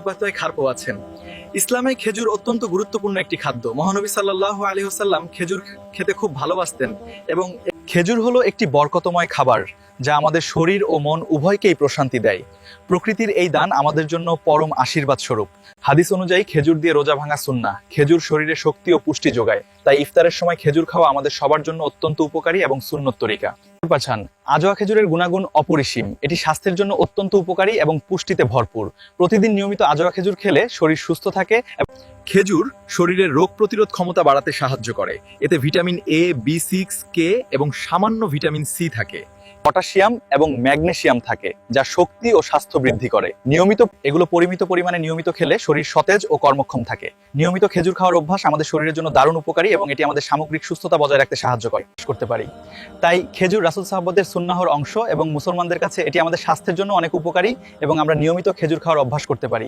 পাতায় খার পোয়াচ্ছেন। ইসলামে খেজুর অত্যন্ত গুরুত্বপূর্ণ একটি খাদ্য। মহানবী সাল্লাল্লাহু আলাইহি ওয়াসাল্লাম খেজুর খেতে খুব ভালোবাসতেন এবং খেজুর হলো একটি বরকতময় খাবার যা আমাদের শরীর ও মন উভয়কেই প্রশান্তি দেয়। প্রকৃতির এই দান আমাদের জন্য পরম আশীর্বাদ স্বরূপ। হাদিস অনুযায়ী খেজুর দিয়ে রোজা ভাঙা সুন্নাহ। খেজুর শরীরে শক্তি ও পুষ্টি যোগায়, তাই ইফতারের সময় খেজুর খাওয়া আমাদের সবার জন্য অত্যন্ত উপকারী এবং সুন্নত তরিকা। পাচ্ছেন, আজোয়া খেজুরের গুণাগুণ অপরিসীম। এটি স্বাস্থ্যের জন্য অত্যন্ত উপকারী এবং পুষ্টিতে ভরপুর। প্রতিদিন নিয়মিত আজোয়া খেজুর খেলে শরীর সুস্থ থাকে। খেজুর শরীরের রোগ প্রতিরোধ ক্ষমতা বাড়াতে সাহায্য করে। এতে ভিটামিন এ, বি6, কে এবং সামান্য ভিটামিন সি থাকে। পটাশিয়াম এবং ম্যাগনেসিয়াম থাকে, যা শক্তি ও স্বাস্থ্য বৃদ্ধি করে। এগুলো পরিমিত পরিমাণে নিয়মিত খেলে শরীর সতেজ ও কর্মক্ষম থাকে। নিয়মিত খেজুর খাওয়ার অভ্যাস আমাদের শরীরের জন্য দারুণ উপকারী এবং এটি আমাদের সামগ্রিক সুস্থতা বজায় রাখতে সাহায্য করতে পারি। তাই খেজুর রাসূল সাহাবাদের সুন্নাহর অংশ এবং মুসলমানদের কাছে এটি আমাদের স্বাস্থ্যের জন্য অনেক উপকারী এবং আমরা নিয়মিত খেজুর খাওয়ার অভ্যাস করতে পারি।